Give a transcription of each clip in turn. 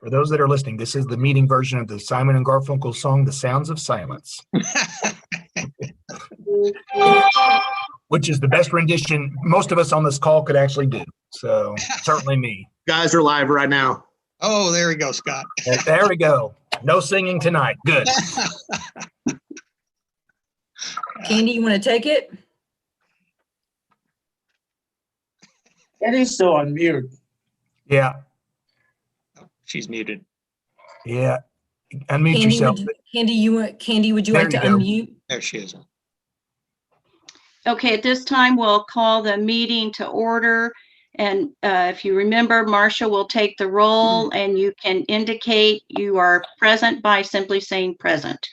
For those that are listening, this is the meeting version of the Simon and Garfunkel song, The Sounds of Silence. Which is the best rendition most of us on this call could actually do. So certainly me. Guys are live right now. Oh, there we go, Scott. There we go. No singing tonight. Good. Candy, you want to take it? Eddie's still on mute. Yeah. She's muted. Yeah. Unmute Candy, yourself. Candy, would you There like to you go. unmute? There she is. Okay, at this time, we'll call the meeting to order. And if you remember, Marcia will take the roll and you can indicate you are present by simply saying present.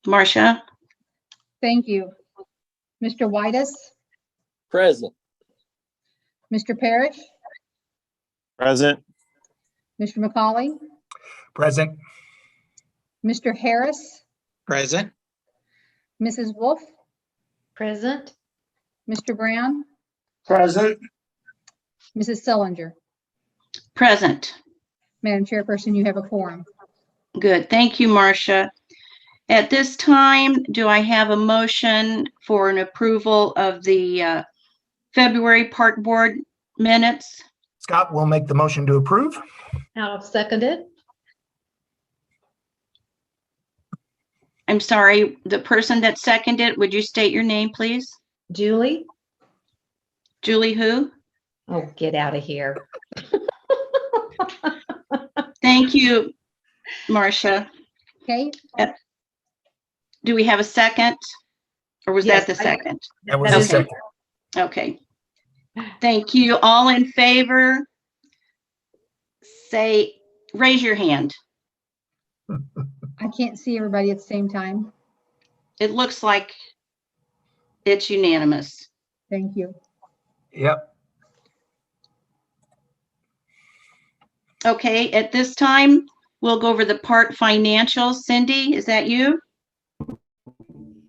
Marcia? Thank you. Mr. Whitus, Present. Mr. Parrish, Present. Mr. McCauley, Present. Mr. Harris, Present. Mrs. Wolf, Present. Mr. Brown, Present. Mrs. Sullinger. Present. Madam Chairperson, you have a quorum. Good. Thank you, Marcia. At this time, do I have a motion for an approval of the February Park Board minutes? Scott will make the motion to approve. I'll second it. I'm sorry, the person that seconded, would you state your name, please? Julie? Julie who? Oh, get out of here. Thank you, Marcia. Okay, Do we have a second? Or was Yes, that the second? That was That the is- second. Okay. Thank you. All in favor? Say, raise your hand. I can't see everybody at the same time. It looks like it's unanimous. Thank you. Yep. Okay, at this time, we'll go over the part financials. Cindy, is that you?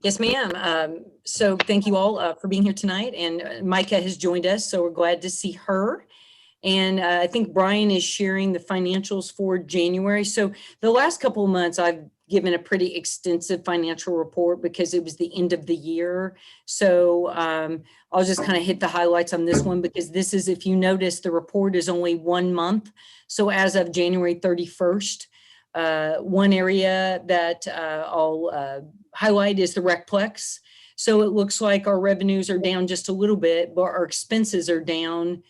Yes, ma'am. So thank you all for being here tonight. And Micah has joined us, so we're glad to see her. And I think Brian is sharing the financials for January. So the last couple of months, I've given a pretty extensive financial report because it was the end of the year. So I'll just kind of hit the highlights on this one because this is, if you notice, the report is only 1 month. So as of January 31st, one area that I'll highlight is the Recplex. So it looks like our revenues are down just a little bit, but our expenses are down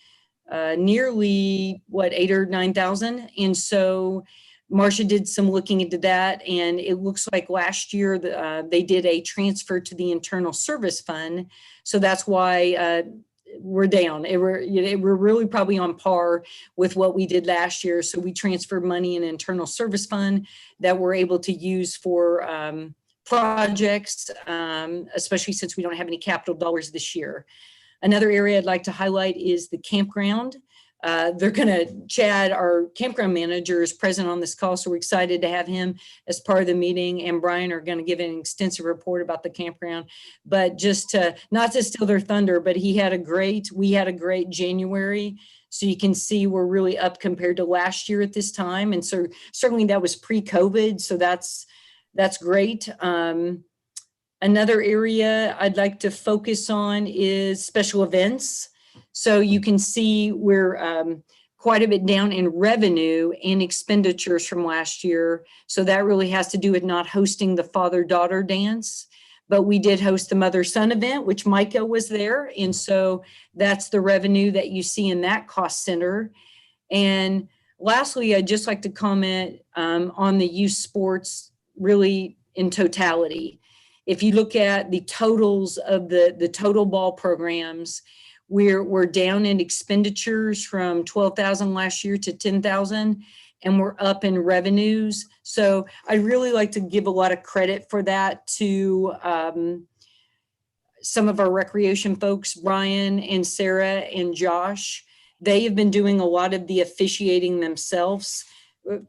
nearly $8,000 or $9,000. And so Marcia did some looking into that, and it looks like last year they did a transfer to the internal service fund. So that's why we're down. We're really probably on par with what we did last year. So we transferred money in internal service fund that we're able to use for projects, especially since we don't have any capital dollars this year. Another area I'd like to highlight is the campground. Chad, our campground manager, is present on this call, so we're excited to have him as part of the meeting, and Brian are going to give an extensive report about the campground. But just to, not to steal their thunder, but we had a great January. So you can see we're really up compared to last year at this time. And so certainly that was pre-COVID, so that's great. Another area I'd like to focus on is special events. So you can see we're quite a bit down in revenue and expenditures from last year. So that really has to do with not hosting the father-daughter dance. But we did host the mother-son event, which Micah was there. And so that's the revenue that you see in that cost center. And lastly, I'd just like to comment on the youth sports really in totality. If you look at the totals of the total ball programs, we're down in expenditures from 12,000 last year to 10,000, and we're up in revenues. So I really like to give a lot of credit for that to some of our recreation folks, Brian and Sarah and Josh. They have been doing a lot of the officiating themselves.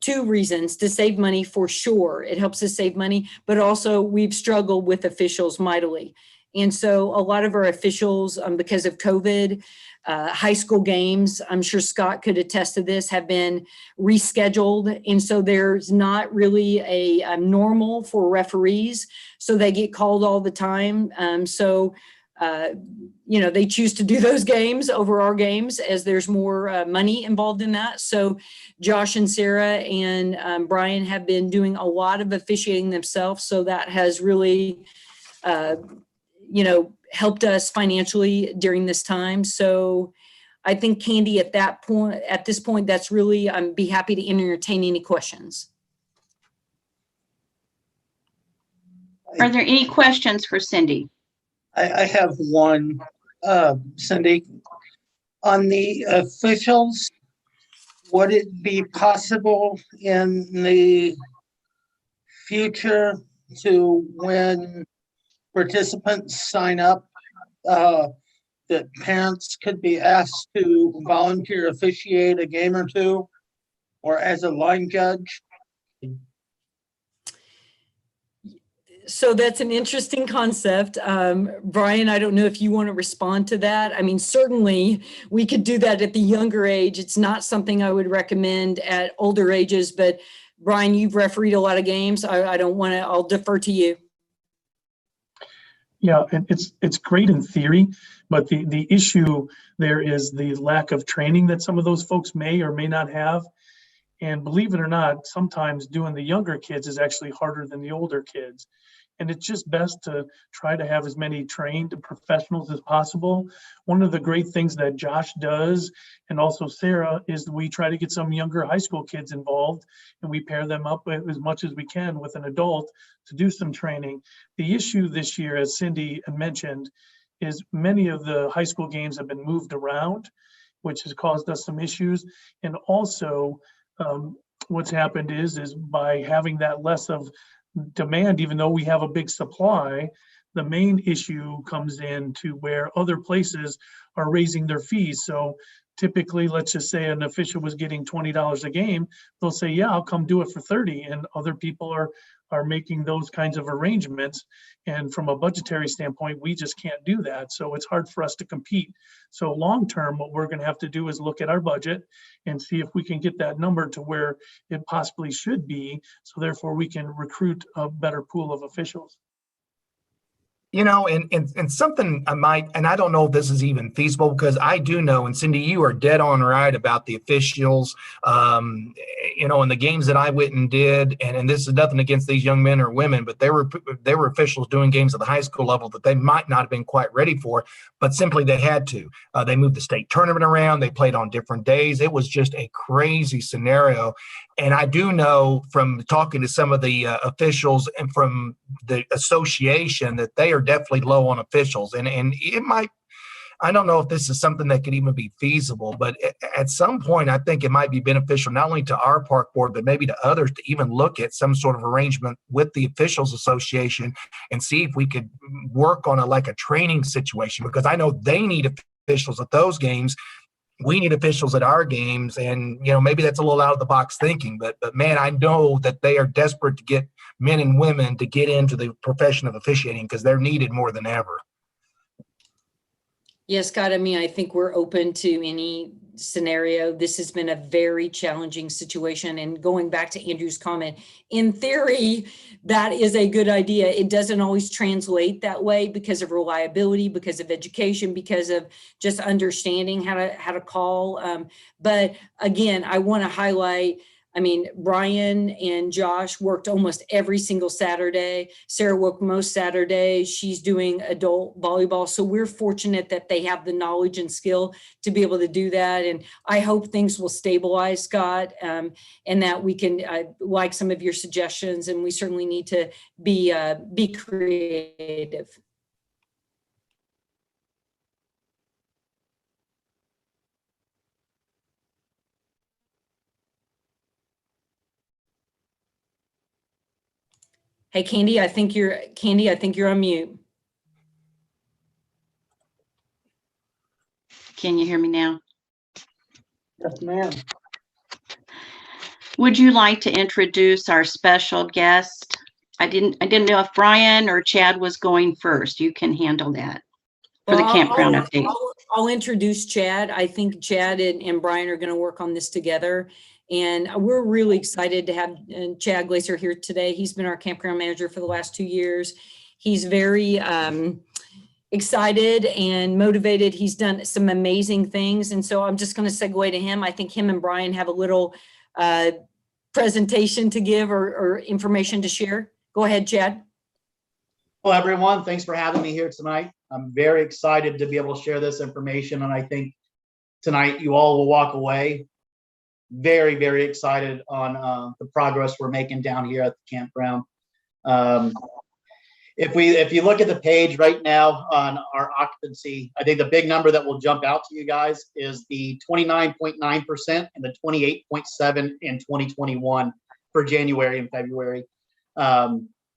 2 reasons: to save money, for sure. It helps us save money, but also we've struggled with officials mightily. And so a lot of our officials, because of COVID, high school games, I'm sure Scott could attest to this, have been rescheduled. And so there's not really a normal for referees. So they get called all the time. They choose to do those games over our games as there's more money involved in that. So Josh and Sarah and Brian have been doing a lot of officiating themselves. So that has really, helped us financially during this time. So I think, Candy, at this point, that's really, I'd be happy to entertain any questions. Are there any questions for Cindy? I have one, Cindy. On the officials, would it be possible in the future to, when participants sign up, that parents could be asked to volunteer officiate a game or two, or as a line judge? So that's an interesting concept. Brian, I don't know if you want to respond to that. I mean, certainly we could do that at the younger age. It's not something I would recommend at older ages, but Brian, you've refereed a lot of games. I'll defer to you. Yeah, it's great in theory, but the issue there is the lack of training that some of those folks may or may not have. And believe it or not, sometimes doing the younger kids is actually harder than the older kids. And it's just best to try to have as many trained professionals as possible. One of the great things that Josh does, and also Sarah, is we try to get some younger high school kids involved, and we pair them up as much as we can with an adult to do some training. The issue this year, as Cindy mentioned, is many of the high school games have been moved around, which has caused us some issues. And also, what's happened is by having that less of demand, even though we have a big supply, the main issue comes in to where other places are raising their fees. So typically, let's just say an official was getting $20 a game, they'll say, yeah, I'll come do it for 30. And other people are making those kinds of arrangements. And from a budgetary standpoint, we just can't do that. So it's hard for us to compete. So long-term, what we're going to have to do is look at our budget and see if we can get that number to where it possibly should be. So therefore we can recruit a better pool of officials. And something and I don't know if this is even feasible, because I do know, and Cindy, you are dead on right about the officials, in the games that I went and did, and this is nothing against these young men or women, but they were officials doing games at the high school level that they might not have been quite ready for, but simply they had to. They moved the state tournament around. They played on different days. It was just a crazy scenario. And I do know from talking to some of the officials and from the association that they are definitely low on officials. And it might, I don't know if this is something that could even be feasible, but at some point, I think it might be beneficial not only to our park board, but maybe to others to even look at some sort of arrangement with the officials association and see if we could work on a training situation, because I know they need officials at those games. We need officials at our games, and maybe that's a little out of the box thinking, but man, I know that they are desperate to get men and women to get into the profession of officiating because they're needed more than ever. Yes, Scott, I think we're open to any scenario. This has been a very challenging situation. And going back to Andrew's comment, in theory, that is a good idea. It doesn't always translate that way because of reliability, because of education, because of just understanding how to call. But again, I want to highlight, Brian and Josh worked almost every single Saturday. Sarah worked most Saturdays. She's doing adult volleyball. So we're fortunate that they have the knowledge and skill to be able to do that. And I hope things will stabilize, Scott, and that we can, like some of your suggestions, and we certainly need to be creative. Hey, Candy, I think you're on mute. Can you hear me now? Yes, ma'am. Would you like to introduce our special guest I didn't know if Brian or Chad was going first. You can handle that for the Well, campground update. I'll introduce Chad. I think Chad and Brian are going to work on this together. And we're really excited to have Chad Glaser here today. He's been our campground manager for the last 2 years. He's very excited and motivated. He's done some amazing things. And so I'm just going to segue to him. I think him and Brian have a little presentation to give or information to share. Go ahead, Chad. Hello, everyone. Thanks for having me here tonight. I'm very excited to be able to share this information. And I think tonight you all will walk away very, very excited on the progress we're making down here at the campground. If you look at the page right now on our occupancy, I think the big number that will jump out to you guys is the 29.9% and the 28.7% in 2021 for January and February.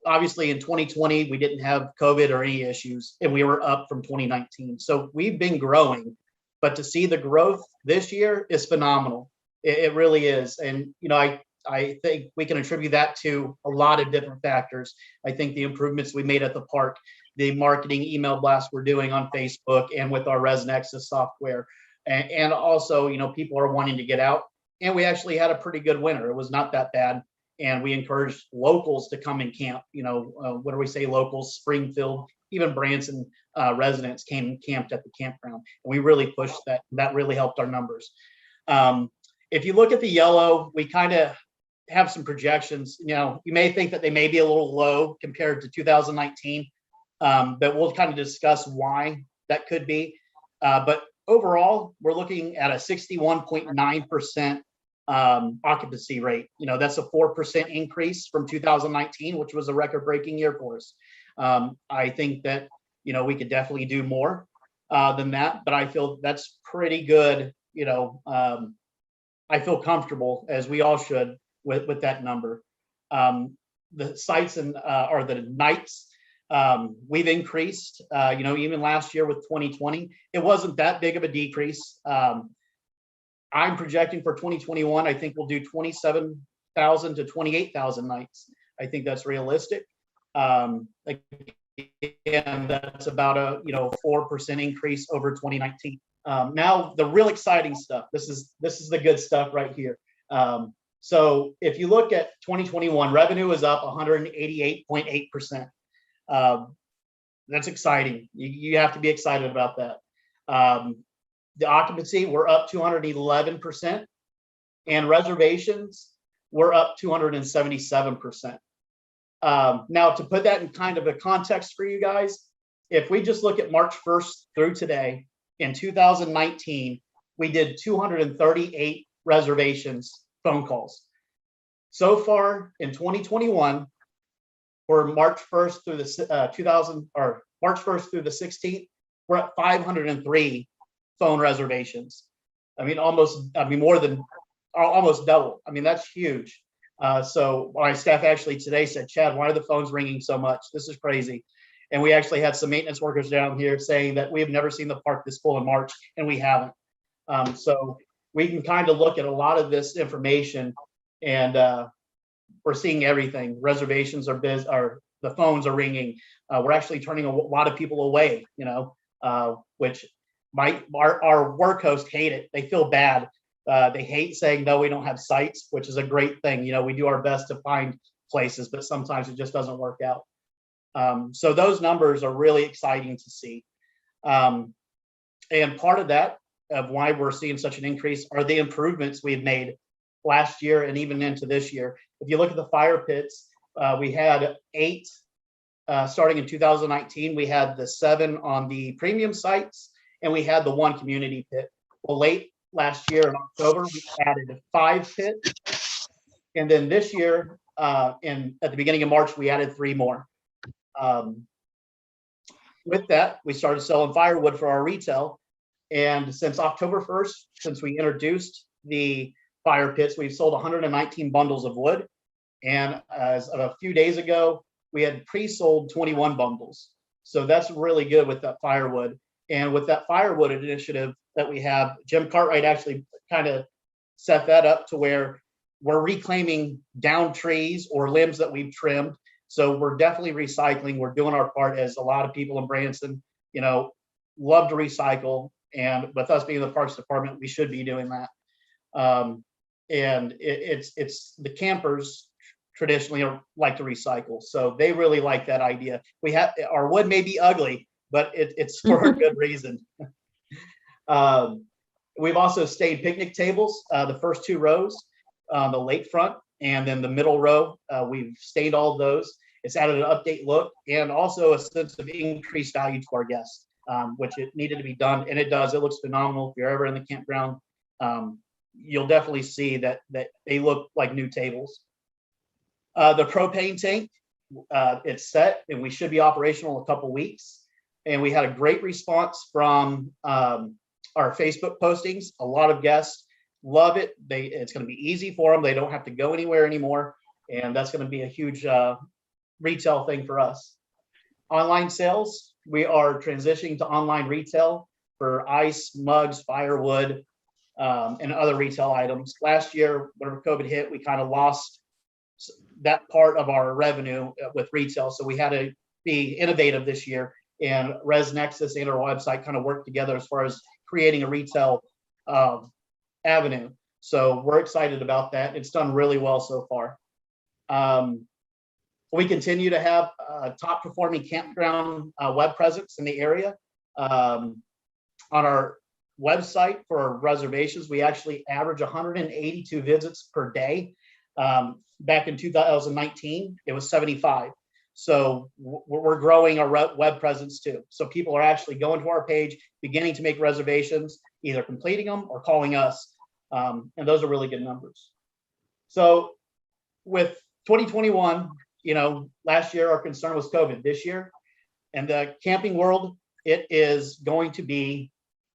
Obviously in 2020, we didn't have COVID or any issues, and we were up from 2019. So we've been growing, but to see the growth this year is phenomenal. It really is. And, you know, I think we can attribute that to a lot of different factors. I think the improvements we made at the park, the marketing email blasts we're doing on Facebook and with our ResNexus software. And also, you know, people are wanting to get out, and we actually had a pretty good winter. It was not that bad. And we encouraged locals to come and camp. You know, what do we say, locals? Springfield, even Branson residents came and camped at the campground. And we really pushed that. That really helped our numbers. If you look at the yellow, we kind of have some projections. You know, you may think that they may be a little low compared to 2019, but we'll kind of discuss why that could be. But overall, we're looking at a 61.9% occupancy rate. You know, that's a 4% increase from 2019, which was a record-breaking year for us. I think that, you know, we could definitely do more than that, but I feel that's pretty good. You know, I feel comfortable, as we all should, with that number. The sites and or the nights we've increased. You know, even last year with 2020, it wasn't that big of a decrease. I'm projecting for 2021, I think we'll do 27,000 to 28,000 nights. I think that's realistic. Again, that's about a 4% increase over 2019. Now the real exciting stuff. This is the good stuff right here. So if you look at 2021, revenue is up 188.8%. That's exciting. You have to be excited about that. The occupancy, we're up 211%, and reservations, we're up 277%. Now, to put that in kind of a context for you guys, if we just look at March 1st through today, in 2019, we did 238 reservations, phone calls. So far in 2021, for March 1st through the March 1st through the 16th, we're at 503 phone reservations. I mean, more than almost double. I mean, that's huge. So my staff actually today said, Chad, why are the phones ringing so much? This is crazy. And we actually had some maintenance workers down here saying that we have never seen the park this full in March, and we haven't. So we can kind of look at a lot of this information, and we're seeing everything. Reservations are busy, or the phones are ringing. We're actually turning a lot of people away, you know, which our work hosts hate it. They feel bad. They hate saying, no, we don't have sites, which is a great thing. You know, we do our best to find places, but sometimes it just doesn't work out. So those numbers are really exciting to see. And part of that, of why we're seeing such an increase, are the improvements we've made last year and even into this year. If you look at the fire pits, we had 8 starting in 2019. We had the 7 on the premium sites, and we had the 1 community pit. Well, late last year in October, we added 5 pits. And then this year, at the beginning of March, we added 3 more. With that, we started selling firewood for our retail. And since October 1st, since we introduced the fire pits, we've sold 119 bundles of wood. And as of a few days ago, we had pre-sold 21 bundles. So that's really good with that firewood. And with that firewood initiative that we have, Jim Cartwright actually kind of set that up to where we're reclaiming down trees or limbs that we've trimmed. So we're definitely recycling. We're doing our part, as a lot of people in Branson, love to recycle. And with us being the Parks Department, we should be doing that. And it's the campers traditionally like to recycle. So they really like that idea. Our wood may be ugly, but it's for a good reason. We've also stayed picnic tables, the first 2 rows, the lakefront, and then the middle row. We've stained all of those. It's added an update look and also a sense of increased value to our guests, which it needed to be done, and it does. It looks phenomenal. If you're ever in the campground, you'll definitely see that they look like new tables. The propane tank, it's set, and we should be operational in a couple weeks. And we had a great response from our Facebook postings. A lot of guests love it. It's going to be easy for them. They don't have to go anywhere anymore. And that's going to be a huge retail thing for us. Online sales, we are transitioning to online retail for ice, mugs, firewood, and other retail items. Last year, whenever COVID hit, we kind of lost that part of our revenue with retail. So we had to be innovative this year. And ResNexus and our website kind of worked together as far as creating a retail avenue. So we're excited about that. It's done really well so far. We continue to have top performing campground web presence in the area. On our website for our reservations, we actually average 182 visits per day. Back in 2019, it was 75. So we're growing our web presence too. So people are actually going to our page, beginning to make reservations, either completing them or calling us. And those are really good numbers. So with 2021, last year our concern was COVID. This year, and the camping world, it is going to be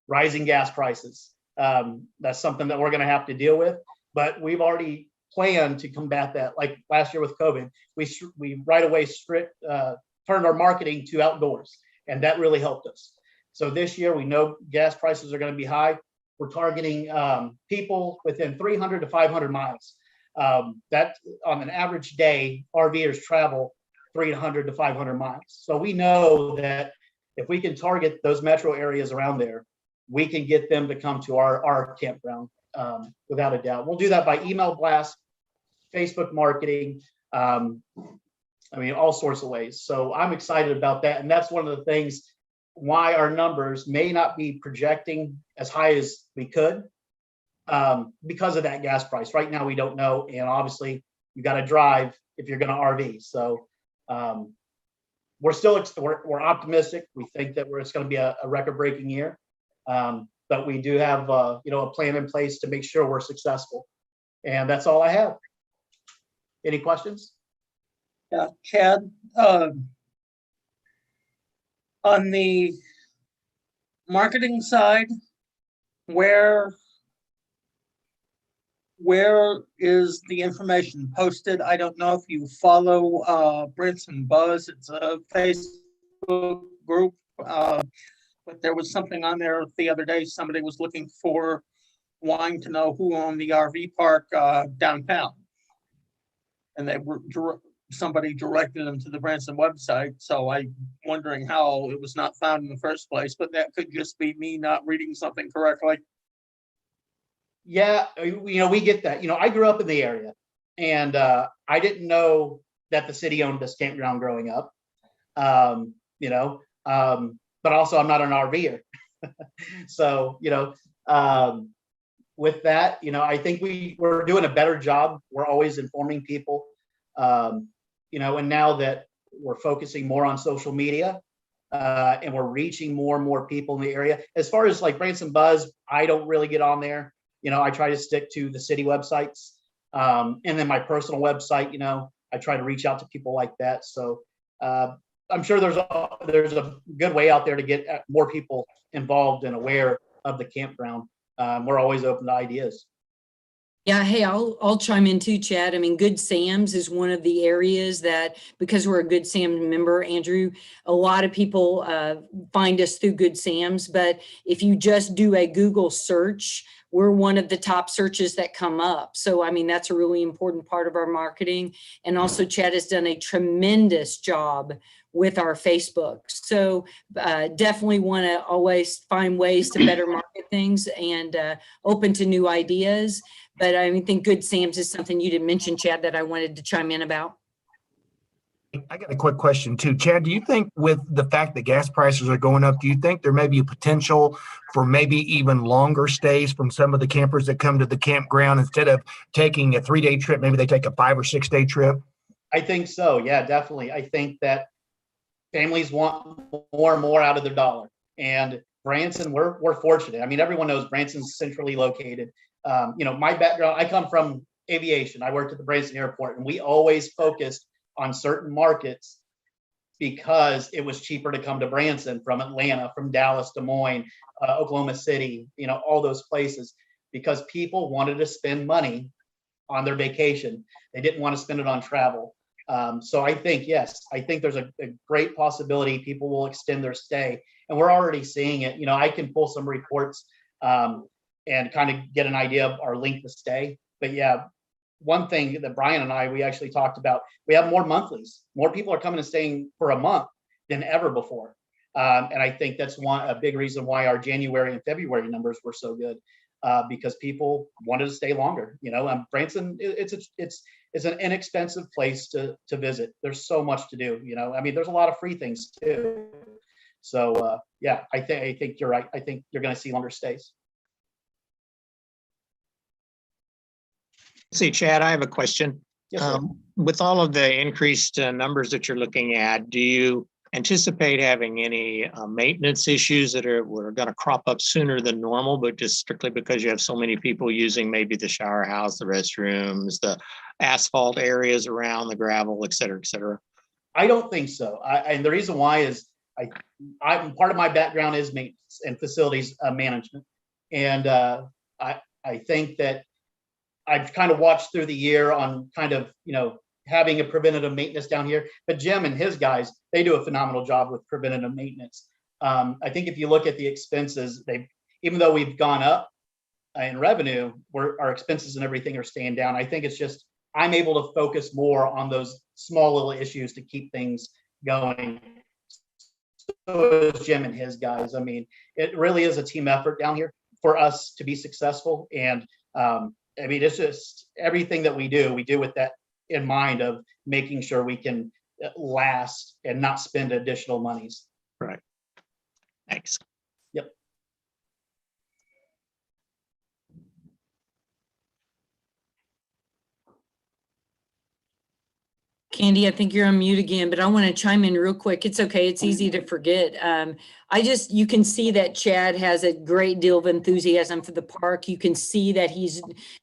rising gas prices. That's something that we're going to have to deal with, but we've already planned to combat that. Like last year with COVID, we right away turned our marketing to outdoors, and that really helped us. So this year, we know gas prices are going to be high. We're targeting people within 300 to 500 miles. That on an average day, RVers travel 300 to 500 miles. So we know that if we can target those metro areas around there, we can get them to come to our campground without a doubt. We'll do that by email blast, Facebook marketing, all sorts of ways. So I'm excited about that. And that's one of the things why our numbers may not be projecting as high as we could because of that gas price. Right now, we don't know. And obviously, you got to drive if you're going to RV. So we're optimistic. We think that it's going to be a record-breaking year. But we do have a plan in place to make sure we're successful. And that's all I have. Any questions? Yeah, Chad, on the marketing side, where is the information posted? I don't know if you follow Branson Buzz. It's a Facebook group, but there was something on there the other day. Somebody was wanting to know who owned the RV park downtown. And somebody directed them to the Branson website. So I'm wondering how it was not found in the first place, but that could just be me not reading something correctly. Yeah, we get that. I grew up in the area, and I didn't know that the city owned this campground growing up. But also I'm not an RVer. So, with that, I think we're doing a better job. We're always informing people, and now that we're focusing more on social media, and we're reaching more and more people in the area. As far as like Branson Buzz, I don't really get on there. I try to stick to the city websites, and then my personal website. I try to reach out to people like that. So I'm sure there's a good way out there to get more people involved and aware of the campground. We're always open to ideas. Yeah, hey, I'll chime in too, Chad. Good Sam's is one of the areas that, because we're a Good Sam's member, Andrew, a lot of people find us through Good Sam's. But if you just do a Google search, we're one of the top searches that come up. So, I mean, that's a really important part of our marketing. And also Chad has done a tremendous job with our Facebook. So definitely want to always find ways to better market things and open to new ideas. But I think Good Sam's is something you didn't mention, Chad, that I wanted to chime in about. I got a quick question too. Chad, do you think with the fact that gas prices are going up, do you think there may be a potential for maybe even longer stays from some of the campers that come to the campground instead of taking a 3-day trip? Maybe they take a 5 or 6 day trip? I think so. Yeah, definitely. I think that families want more and more out of their dollar. And Branson, we're fortunate. I mean, everyone knows Branson's centrally located. My background, I come from aviation. I worked at the Branson Airport, and we always focused on certain markets because it was cheaper to come to Branson from Atlanta, from Dallas, Des Moines, Oklahoma City, all those places, because people wanted to spend money on their vacation. They didn't want to spend it on travel. So I think, yes, I think there's a great possibility people will extend their stay, and we're already seeing it. I can pull some reports and kind of get an idea of our length of stay. But yeah, one thing that Brian and we actually talked about, we have more monthlies. More people are coming and staying for a month than ever before. And I think that's a big reason why our January and February numbers were so good, because people wanted to stay longer. Branson, it's an inexpensive place to visit. There's so much to do. There's a lot of free things too. So yeah, I think you're right. I think you're going to see longer stays. See, Chad, I have a question. Yes, with all of the increased numbers that you're looking at, do you anticipate having any maintenance issues that are going to crop up sooner than normal, but just strictly because you have so many people using maybe the shower house, the restrooms, the asphalt areas around, the gravel, et cetera, et cetera? I don't think so. And the reason why is I'm part of my background is maintenance and facilities management. And I think that I've kind of watched through the year on kind of, having a preventative maintenance down here, but Jim and his guys, they do a phenomenal job with preventative maintenance. I think if you look at the expenses, even though we've gone up in revenue, our expenses and everything are staying down. I think it's just, I'm able to focus more on those small little issues to keep things going. So is Jim and his guys. It really is a team effort down here for us to be successful. And it's just everything that we do with that in mind of making sure we can last and not spend additional monies. Right. Thanks. Yep. Candy, I think you're on mute again, but I want to chime in real quick. It's okay. It's easy to forget. You can see that Chad has a great deal of enthusiasm for the park. You can see that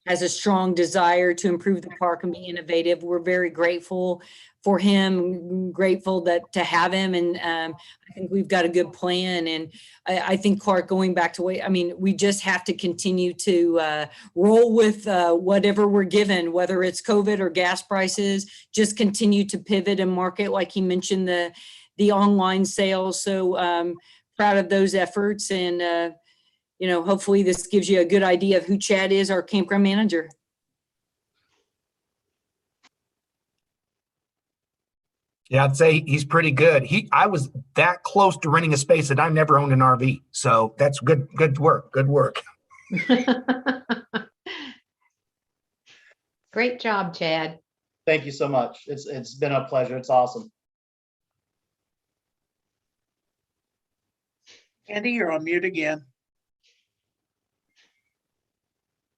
has a strong desire to improve the park and be innovative. We're very grateful for him, grateful to have him. And I think we've got a good plan. And I think, Clark, going back to we just have to continue to roll with whatever we're given, whether it's COVID or gas prices, just continue to pivot and market, like he mentioned, the online sales. So proud of those efforts. And, hopefully this gives you a good idea of who Chad is, our campground manager. Yeah, I'd say he's pretty good. I was that close to renting a space that I never owned an RV. So that's good work. Good work. Great job, Chad. Thank you so much. It's been a pleasure. It's awesome. Andy, you're on mute again.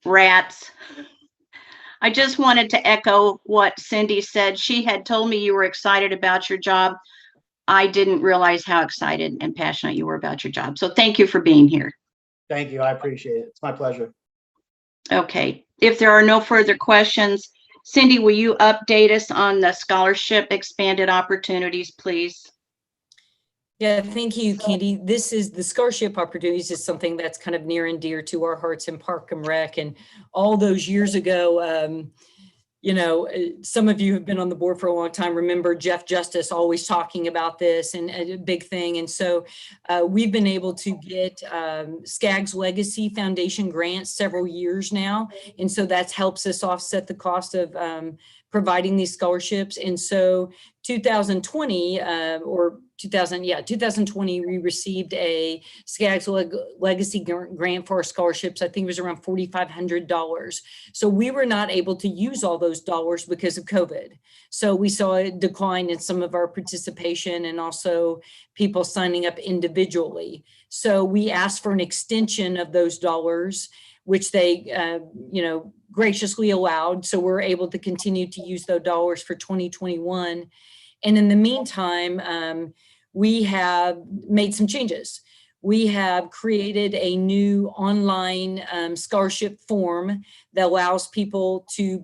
Rats. I just wanted to echo what Cindy said. She had told me you were excited about your job. I didn't realize how excited and passionate you were about your job. So thank you for being here. Thank you. I appreciate it. It's my pleasure. Okay. If there are no further questions, Cindy, will you update us on the scholarship expanded opportunities, please? Yeah, thank you, Candy. This is the scholarship opportunities is something that's kind of near and dear to our hearts in Park and Rec. And all those years ago, some of you have been on the board for a long time. Remember Jeff Justice always talking about this and a big thing. And so we've been able to get Skaggs Legacy Foundation grants several years now. And so that helps us offset the cost of providing these scholarships. And so 2020 2020, we received a Skaggs Legacy grant for our scholarships. I think it was around $4,500. So we were not able to use all those dollars because of COVID. So we saw a decline in some of our participation and also people signing up individually. So we asked for an extension of those dollars, which they, graciously allowed. So we're able to continue to use those dollars for 2021. And in the meantime, we have made some changes. We have created a new online scholarship form that allows people to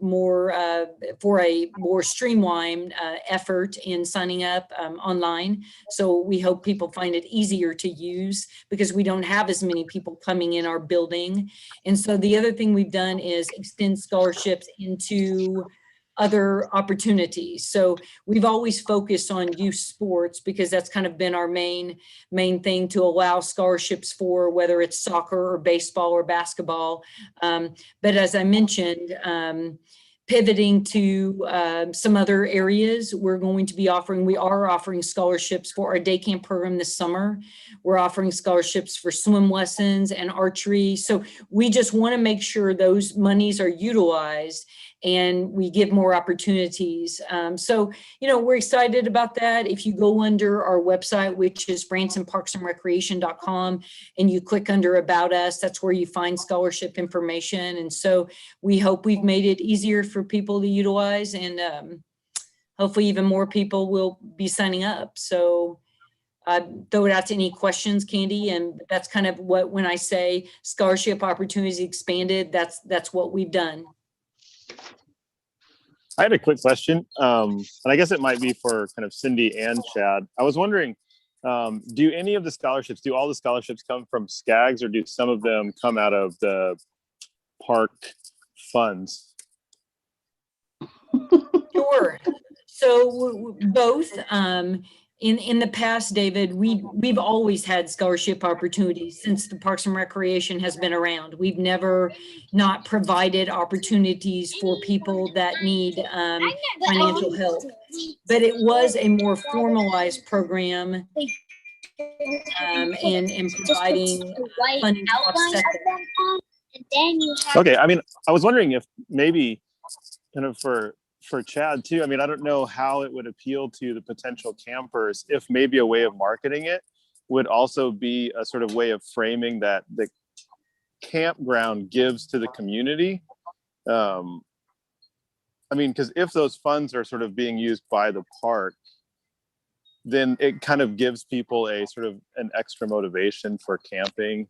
for a more streamlined effort in signing up online. So we hope people find it easier to use because we don't have as many people coming in our building. And so the other thing we've done is extend scholarships into other opportunities. So we've always focused on youth sports because that's kind of been our main thing to allow scholarships for, whether it's soccer or baseball or basketball. But as I mentioned, pivoting to some other areas, we are offering scholarships for our day camp program this summer. We're offering scholarships for swim lessons and archery. So we just want to make sure those monies are utilized and we give more opportunities. So, we're excited about that. If you go under our website, which is bransonparksandrecreation.com, and you click under About Us, that's where you find scholarship information. And so we hope we've made it easier for people to utilize, and hopefully even more people will be signing up. So throw it out to any questions, Candy. And that's kind of what, when I say scholarship opportunities expanded, that's what we've done. I had a quick question, and I guess it might be for kind of Cindy and Chad. I was wondering, do all the scholarships come from Skaggs, or do some of them come out of the park funds? Sure. So both. In the past, David, we've always had scholarship opportunities since the Parks and Recreation has been around. We've never not provided opportunities for people that need financial help, but it was a more formalized program and providing funding to offset that. Okay, I mean, I was wondering if maybe kind of for Chad too, I mean, I don't know how it would appeal to the potential campers if maybe a way of marketing it would also be a sort of way of framing that the campground gives to the community. I mean, because if those funds are sort of being used by the park, then it kind of gives people a sort of an extra motivation for camping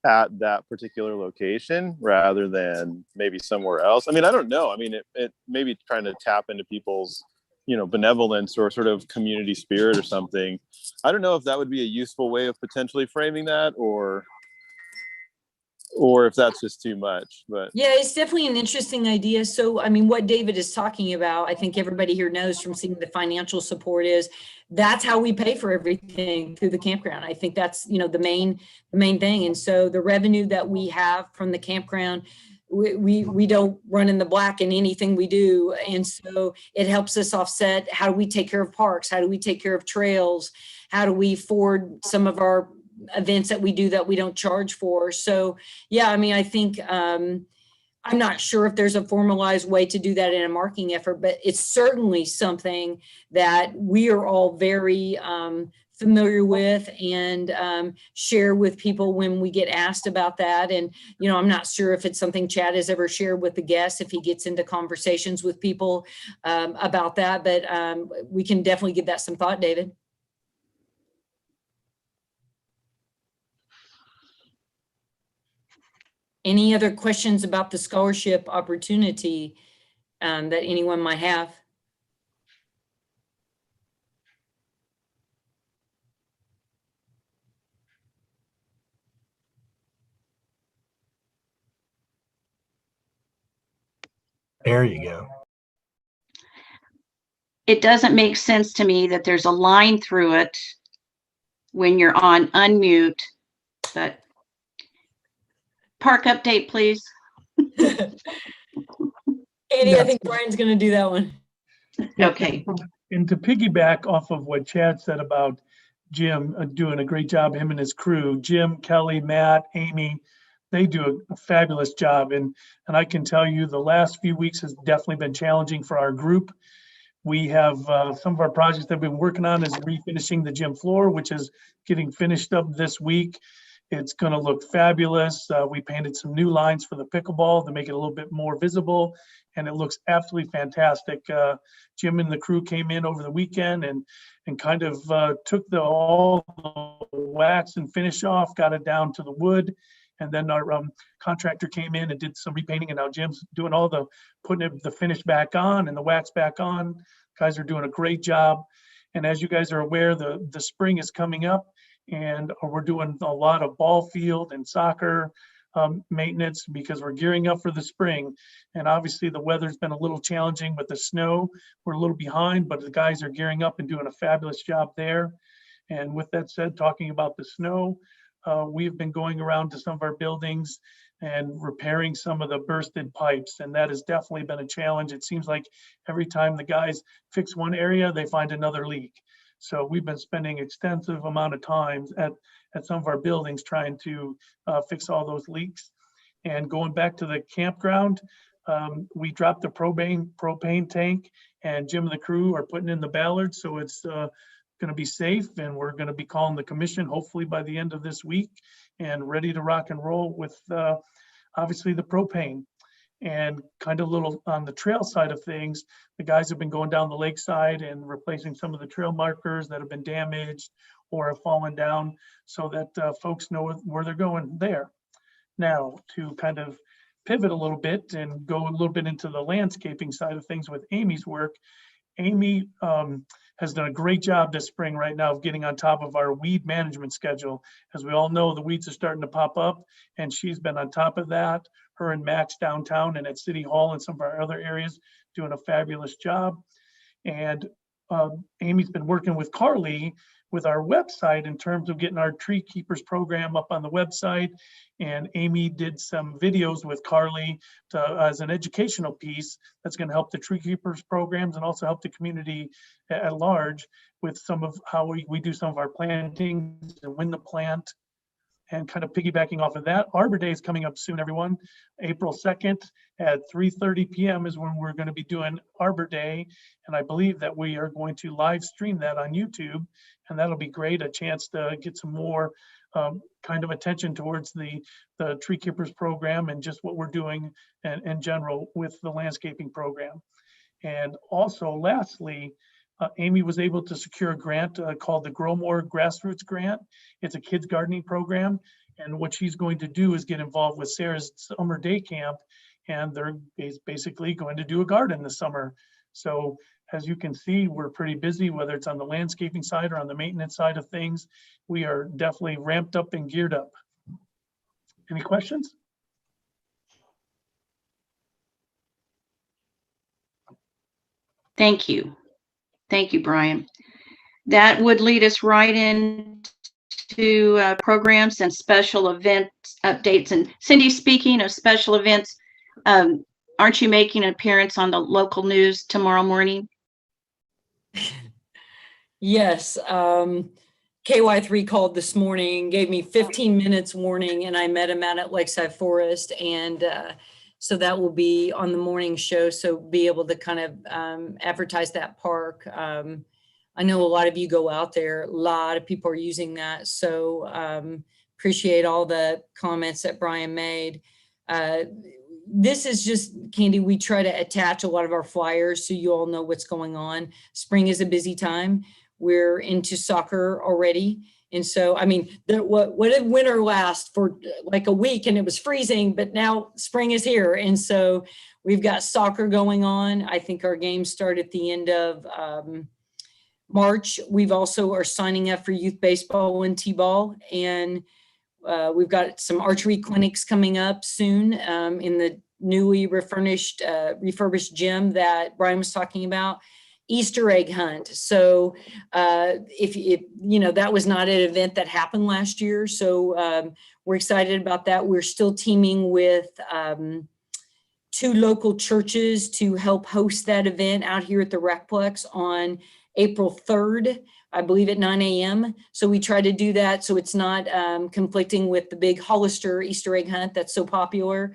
at that particular location rather than maybe somewhere else. I mean, I don't know. I mean, it may be trying to tap into people's, benevolence or sort of community spirit or something. I don't know if that would be a useful way of potentially framing that or if that's just too much, but. Yeah, it's definitely an interesting idea. So, I mean, what David is talking about, I think everybody here knows from seeing the financial support is that's how we pay for everything through the campground. I think that's, the main thing. And so the revenue that we have from the campground, we don't run in the black in anything we do. And so it helps us offset. How do we take care of parks? How do we take care of trails? How do we forward some of our events that we do that we don't charge for? So, yeah, I mean, I think, I'm not sure if there's a formalized way to do that in a marketing effort, but it's certainly something that we are all very familiar with and share with people when we get asked about that. And, I'm not sure if it's something Chad has ever shared with the guests, if he gets into conversations with people about that, but we can definitely give that some thought, David. Any other questions about the scholarship opportunity that anyone might have? There you go. It doesn't make sense to me that there's a line through it when you're on unmute, but park update, please. Andy, I think Brian's going to do that one. Okay. And to piggyback off of what Chad said about Jim doing a great job, him and his crew, Jim, Kelly, Matt, Amy, they do a fabulous job. And I can tell you the last few weeks has definitely been challenging for our group. We have some of our projects that we've been working on is refinishing the gym floor, which is getting finished up this week. It's going to look fabulous. We painted some new lines for the pickleball to make it a little bit more visible, and it looks absolutely fantastic. Jim and the crew came in over the weekend and kind of took all the wax and finish off, got it down to the wood, and then our contractor came in and did some repainting, and now Jim's doing all the putting the finish back on and the wax back on. Guys are doing a great job, and as you guys are aware, the spring is coming up, and we're doing a lot of ball field and soccer maintenance because we're gearing up for the spring. And obviously the weather's been a little challenging with the snow. We're a little behind, but the guys are gearing up and doing a fabulous job there. And with that said, talking about the snow, we've been going around to some of our buildings and repairing some of the bursted pipes. And that has definitely been a challenge. It seems like every time the guys fix one area, they find another leak. So we've been spending extensive amount of time at some of our buildings trying to fix all those leaks. And going back to the campground, we dropped the propane tank, and Jim and the crew are putting in the ballards. So it's going to be safe, and we're going to be calling the commission hopefully by the end of this week and ready to rock and roll with obviously the propane. And kind of little on the trail side of things, the guys have been going down the lakeside and replacing some of the trail markers that have been damaged or have fallen down so that folks know where they're going there. Now, to kind of pivot a little bit and go a little bit into the landscaping side of things with Amy's work, Amy has done a great job this spring right now of getting on top of our weed management schedule. As we all know, the weeds are starting to pop up, and she's been on top of that. Her and Max downtown and at City Hall and some of our other areas doing a fabulous job. And Amy's been working with Carly with our website in terms of getting our Tree Keepers program up on the website. And Amy did some videos with Carly as an educational piece that's going to help the Tree Keepers programs and also help the community at large with some of how we do some of our plantings and when to plant. And kind of piggybacking off of that, Arbor Day is coming up soon, everyone. April 2nd at 3:30 p.m. is when we're going to be doing Arbor Day. And I believe that we are going to live stream that on YouTube. And that'll be great, a chance to get some more kind of attention towards the Tree Keepers program and just what we're doing in general with the landscaping program. And also, lastly, Amy was able to secure a grant called the Grow More Grassroots Grant. It's a kids gardening program. And what she's going to do is get involved with Sarah's summer day camp. And they're basically going to do a garden this summer. So as you can see, we're pretty busy, whether it's on the landscaping side or on the maintenance side of things. We are definitely ramped up and geared up. Any questions? Thank you. Thank you, Brian. That would lead us right into programs and special event updates. And Cindy, speaking of special events, aren't you making an appearance on the local news tomorrow morning? Yes. KY3 called this morning, gave me 15 minutes warning, and I met him out at Lakeside Forest. And so that will be on the morning show. So be able to kind of advertise that park. I know a lot of you go out there. A lot of people are using that. So appreciate all the comments that Brian made. This is just, Candy, we try to attach a lot of our flyers so you all know what's going on. Spring is a busy time. We're into soccer already. And so, I mean, what did winter last for like a week and it was freezing, but now spring is here. And so we've got soccer going on. I think our games start at the end of March. We've also are signing up for youth baseball and t-ball. And we've got some archery clinics coming up soon in the newly refurbished gym that Brian was talking about, Easter egg hunt. So if you know, that was not an event that happened last year. So we're excited about that. We're still teaming with 2 local churches to help host that event out here at the Recplex on April 3rd, I believe at 9 a.m. So we try to do that so it's not conflicting with the big Hollister Easter egg hunt that's so popular.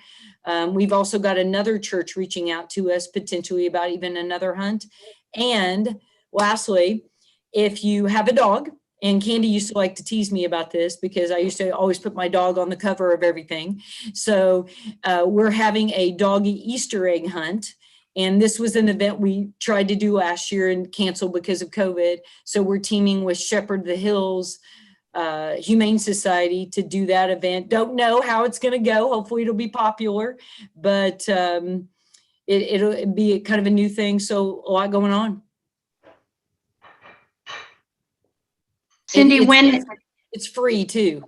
We've also got another church reaching out to us potentially about even another hunt. And lastly, if you have a dog, and Candy used to like to tease me about this because I used to always put my dog on the cover of everything. So we're having a doggy Easter egg hunt. And this was an event we tried to do last year and canceled because of COVID. So we're teaming with Shepherd the Hills Humane Society to do that event. Don't know how it's going to go. Hopefully it'll be popular, but it'll be kind of a new thing. So a lot going on. Cindy, when It's free too.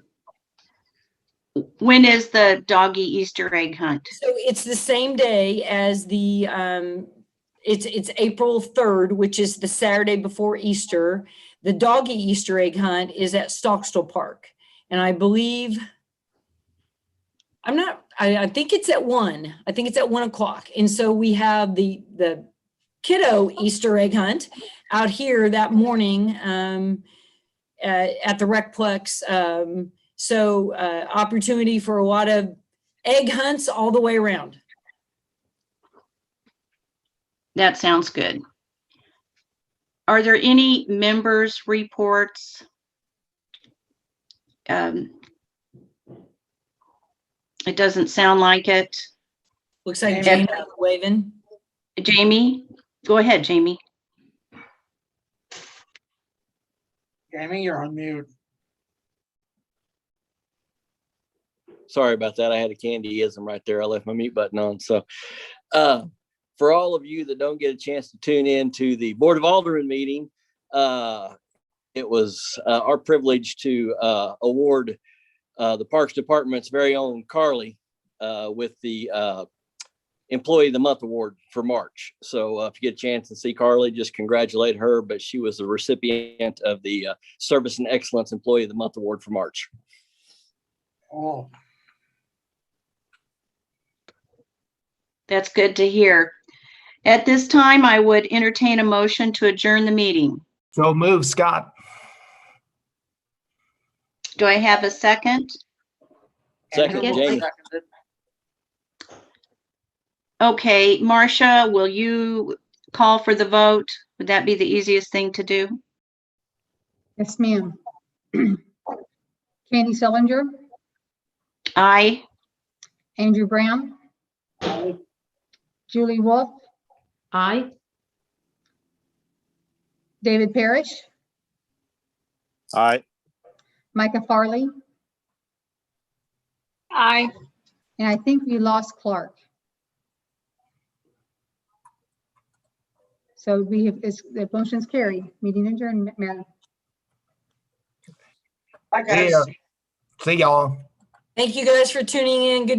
when is the doggy Easter egg hunt? So it's the same day as the it's April 3rd, which is the Saturday before Easter. The doggy Easter egg hunt is at Stockstill Park, and I believe I think it's at 1. I think it's at 1 o'clock. And so we have the kiddo Easter egg hunt out here that morning at the Recplex. So opportunity for a lot of egg hunts all the way around. That sounds good. Are there any members' reports? It doesn't sound like it. Looks like Jamie waving. Jamie, go ahead, Jamie. Jamie, you're on mute. Sorry about that. I had a candyism right there. I left my mute button on. So for all of you that don't get a chance to tune in to the Board of Aldermen meeting, it was our privilege to award the Parks Department's very own Carly with the Employee of the Month Award for March. So if you get a chance to see Carly, just congratulate her. But she was the recipient of the Service and Excellence Employee of the Month Award for March. Oh, That's good to hear. At this time, I would entertain a motion to adjourn the meeting. So move, Scott. Do I have a second? Second, Andrew will Jamie. second it. Okay, Marcia, will you call for the vote? Would that be the easiest thing to do? Yes, ma'am. Candy Sillinger, Aye. Andrew Brown, Julie Wolf, Aye. David Parrish, Aye. Micah Farley, Aye. and I think we lost Clark. So we have, the motion's carried. Meeting adjourned, Madam. Bye, guys. See y'all. Thank you guys for tuning in. Good